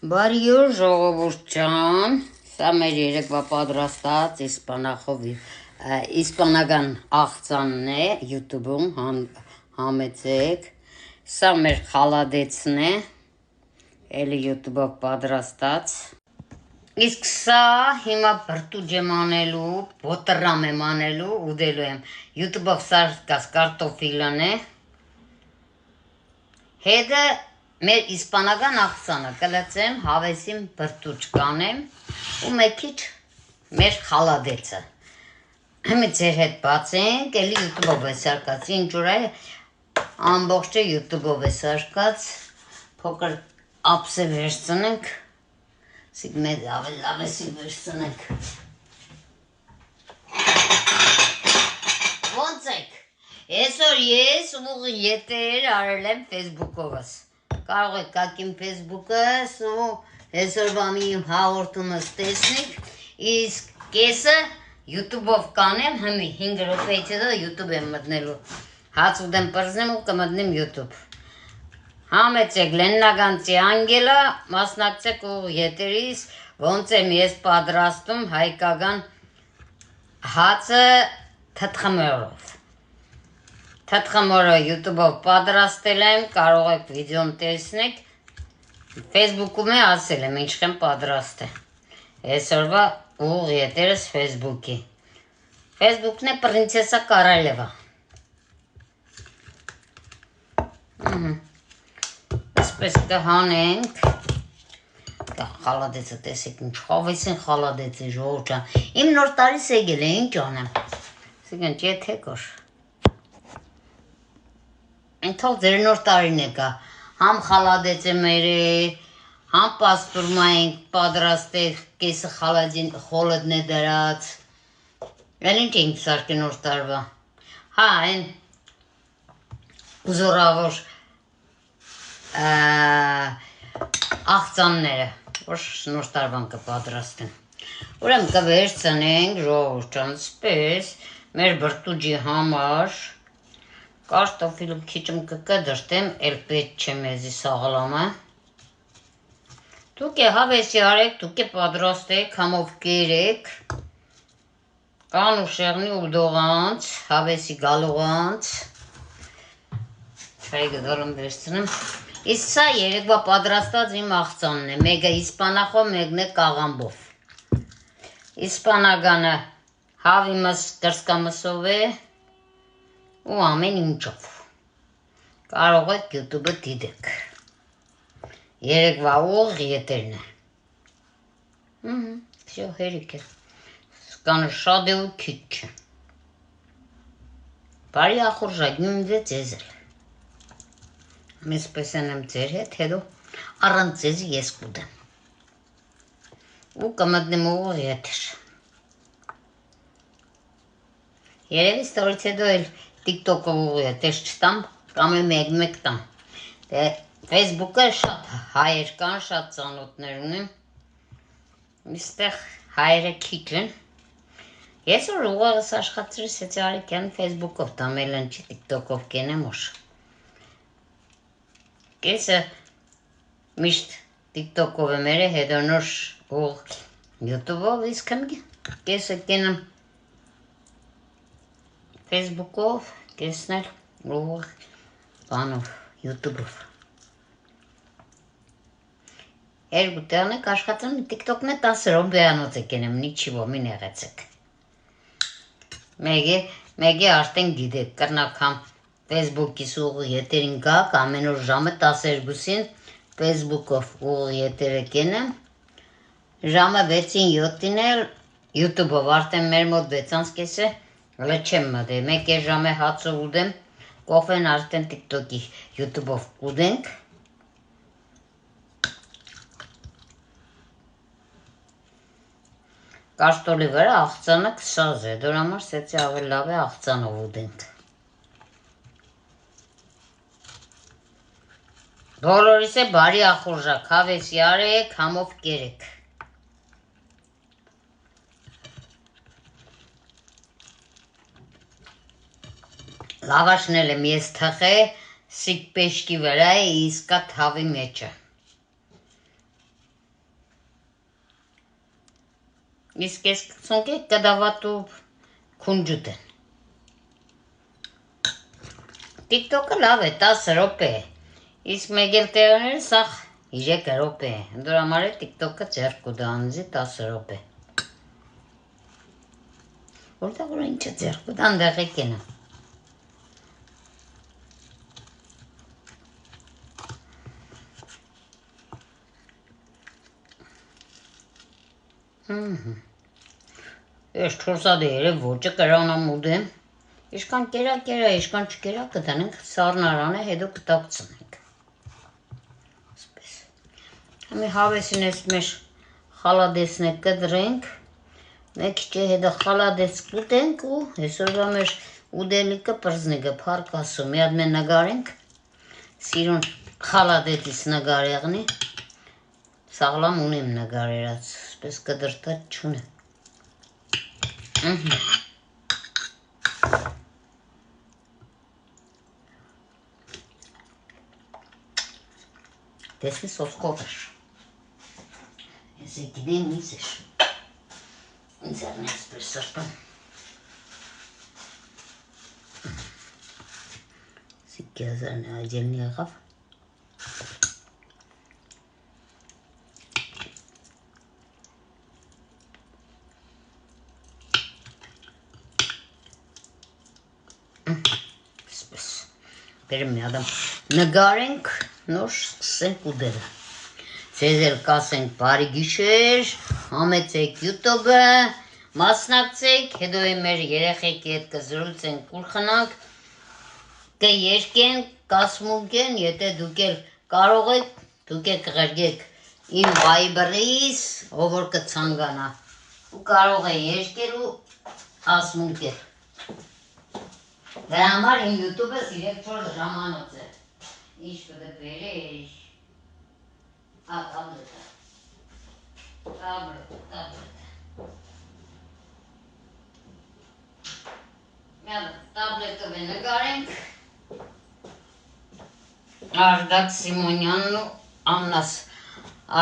Բարի օր ժողովուրդ ջան, սա մեր երեկվա պատրաստած իսպանական աղցանն է YouTube-ում համեցեք, սա մեր խալադեցն է, էլի YouTube-ով պատրաստած, իսկ սա հիմա բրտուճ եմ անելու, բոտռամ եմ անելու, ուդելու եմ, YouTube-ով սարկած կարտոֆիլն է, հետը մեր իսպանական աղցանը կլցեմ, հավեսին բրտուճ կանեմ ու մեկ քիչ մեր խալադեցը։ Հիմա ձեր հետ բացենք, էլի YouTube-ով է սարկած, ինչ որ է ամբողջը YouTube-ով է սարկած, փոքր ափսե վերցնենք, սիկ մեծ ավել լավեսի վերցնենք։ Ոնց եք, այսօր ես ուղի ետեր արել եմ Facebook-ovս, կարող եք կակիմ Facebook-ս ու այսօրվա մի հաղորդումս տեսնիք, իսկ կեսը YouTube-ով կանեմ, հիմի 5 րոպեից հետո YouTube եմ մտնելու, հաց ուտեմ պրզնեմ ու կմտնեմ YouTube։ Համեցեք Լեննագանցի Անգելա, մասնակցեք ու ետերից, ոնց եմ ես պատրաստում հայկական հացը թթխմորով։ Թթխմորը YouTube-ով պատրաստել եմ, կարող եք վիդեոն տեսնեք, Facebook-ում է ասել եմ, ինչ եմ պատրաստել։ Այսօրվա ուղ ետերս Facebook-ի։ Facebook-ն է Պրինցեսա Կարալևա։ Այսպես կհանենք, խալադեցը տեսեք, ինչ հավեսին խալադեց է ժողովուրդ ջան։ Իմ նոր տարիս եկել է, ինչ անեմ։ Սիկն ջեթեք որ։ Ընթով ձեր նոր տարին եկա, համ խալադեցը մեր է, համ պասպուրմա ենք պատրաստեք, կեսը խոլդն է դրած, էլ ինչ ենք սարկի նոր տարվա, հա, են ուզորավոր աղցանները, որ նոր տարվան կպատրաստեն, ուրեմ կվերցնենք ժողովուրդ ջան, սպես մեր բրտուջի համար, կարտոֆիլը քիչմ կկդրտեմ, էլ պետք չէ մեզի սաղլամը, դուք է հավեսի արեք, դուք է պատրաստեք, համով կերեք, կան ու շեղնի ու դողանց, հավեսի գալողանց, չայ գդալում վերցնեմ, իսկ սա երեկվա պատրաստած իմ աղցանն է, մեկը իսպանախով, մեկն է կաղամբով, իսպանագանը հավի կրսկամսով է ու ամեն ինչով, կարող եք YouTube-ը դիտեք, երեկվա ուղ ետերն է, всё հերիք է, սկանը շատ է ու քիչ է, բարի ախորժակ, նույն ձեզ էլ, մեզ պեսեն եմ ձեր հետ, հետո առանց ձեզի ես կուդեմ, ու կմտնեմ ուղ ետեր, երևի ստորից հետո էլ TikTok-ով ուղ ետեր չտամ, կամ է մեկ տամ, Facebook-ը շատ հայեր կան, շատ ծանոթներ ունեմ, իստեղ հայերը քիչ են, ես որ ուղեղս աշխատրիս հեցի արիքյան Facebook-ով տամել են չի TikTok-ով կենեմ ուշ, կեսը միշտ TikTok-ով է մերը հետո նոր ուղ YouTube-ով, իսկ կեսը կենեմ Facebook-ով, կեսնել ուղ բանով, YouTube-ով, երկու տեղն եք աշխատում, TikTok-ն է 10 ռոմբեանոց եք ենեմ, նիչիվո, մին եղեցեք, մեկի աշտեն գիդեք, կրնակ համ Facebook-իս ուղ ետերին գակ, ամեն որ ժամը 12-ին Facebook-ով ուղ ետերը կենեմ, ժամը 6-7-ին էլ YouTube-ով, արդեն մեր մոտ 6-անց կես է, հլը չեմ մդե, մեկ է ժամը հացով ուդեմ, կոխվեն արդեն TikTok-ի YouTube-ով ուդենք, կաշտոլի վրա աղցանը կսազ է, դոր համար սեցի ավել լավ է աղցանով ուդենք, բոլորիս է բարի ախորժակ, հավեսի արեք, համով կերեք, լավաշնել եմ ես թխե, սիկ պեշկի վրա է իսկա թավի մեջը, Իսկ ես կցոնք կդավատու քունջուտ են։ TikTok-ը լավ է, 10 րոպե։ Իսկ մեկ էլ տեղները սաղ 3 րոպե։ Դրա համար է TikTok-ը ձեռք կուտա անձի 10 րոպե։ Որտեղ որ ինչը ձեռք կուտա անդեղեք ենա։ Ես 4 երև ոճը կրանամ ուդեմ։ Իշքան կերա, իշքան չկերա կտանենք սառնարանը, հետո կտակցնենք։ Ասպես։ Համի հավեսին ես մեր խալադեսն է կդրենք, մեկ չէ հետո խալադես կուտենք ու հեսորվա մեր ուդելիկը պրզնիկը պարկ ասում, մի ադմեն նգարենք, սիրուն խալադետիս նգարեղնի, սաղլամ ունիմ նգարերած, սպես կդրտատ չունը։ Տեսնի սոսկով էր, ես է գիդեմ ինձ էր, ինձ արն ես պեր սրպան, սիկի ազարն է աջելնի եղավ, սպես, բերեմ մի ադամ նգարենք, նոր սկսենք ուդելը, ձեզ էլ կասենք բարի գիշեր, համեցեք YouTube-ը, մասնակցեք, հետո մեր երեխեքի հետ կզրուցենք կուրխնանք, կերկենք, կասմունքեն, եթե դուք էլ կարող եք, դուք եք ղրգեք իմ Viber-ից, ով որ կցանկանա, ու կարող է երկել ու ասմունքել։ Դրա համար իմ YouTube-ը 3-4 ժամանոց է, ինչ կդը բերեի, տաբլետը վենգարենք, Ardակ Սիմոնյանն ու Աննաս,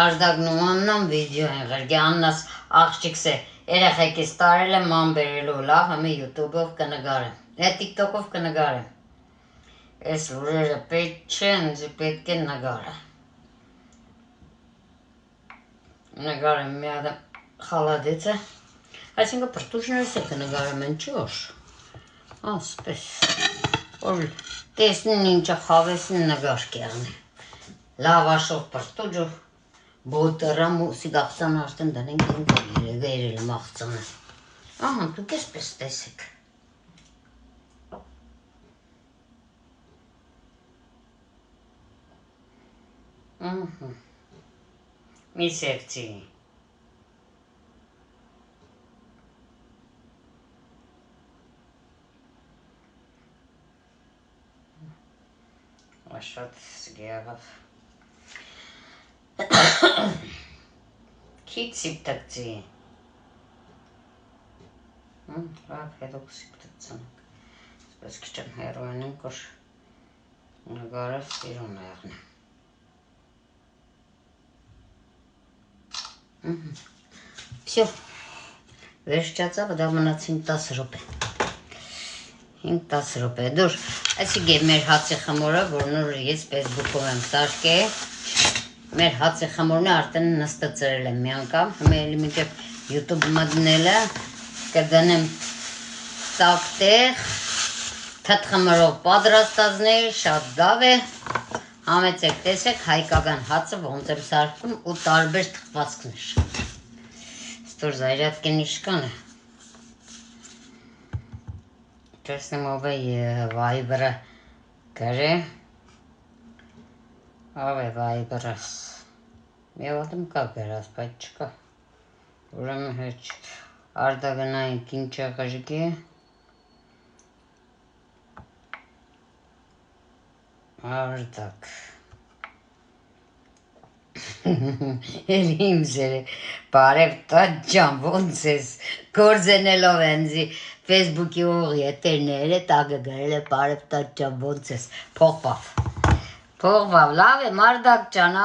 Ardակն ու Աննան վիդյո են ղրգի, Աննաս աղջիկս է, երեխեկից տարել եմ ման բերելու լավ, հմի YouTube-ով կնգարեմ, TikTok-ով կնգարեմ, ես լուրերը պետք չէ, ընձի պետք է նգարը, նգարեմ մի ադամ խալադեցը, այսինքը պրտուշներս է կնգարեմ են չոր, ասպես, որ տեսնին ինչը խավեսին նգար կեղնի, լավ աշով պրտուջով, բոտըրամ ու սիգաղցան աշտեն դանենք ինքը երել մաղցանը, ահա դուք եսպես տեսեք, մի սերցի, Շատ սգեղավ, քիչ սիպտակցի, լավ հետո կսիպտակցանք, սպես քիչ եմ հերոյնեմ կոր նգարը սիրուն եղնը, վսյո, վերջացավ, դա մնացին 10 ռոպե, 5-10 ռոպե, դուր, այսիք է մեր հացի խմորը, որ նոր ես Facebook-ով եմ սարկե, մեր հացի խմորն է արդեն նստծրել եմ մի անգամ, հմե էլի մինչև YouTube մդնելը, կդնեմ տակտեղ, թտ խմորով պատրաստազներ, շատ դավ է, համեցեք տեսեք հայկական հացը ոնց եմ սարկում ու տարբեր թխվածքներ, ստոր զայրատկեն իշկան է, Տեսնեմ ով է Viber-ը գրե, ով է Viber-ըս, մի ոտում կա գրաս, բայց չկա, ուրեմն հեչ, արդագնայինք ինչ է ղժգի, արդակ, էլի իմ զերը, բարև տատ ճան, ոնց ես, գործենելով ենձի, Facebook-ի ուղ ետերները տագը գրել է բարև տատ ճան, ոնց ես, փողպավ, լավ է, մարդակ ճան,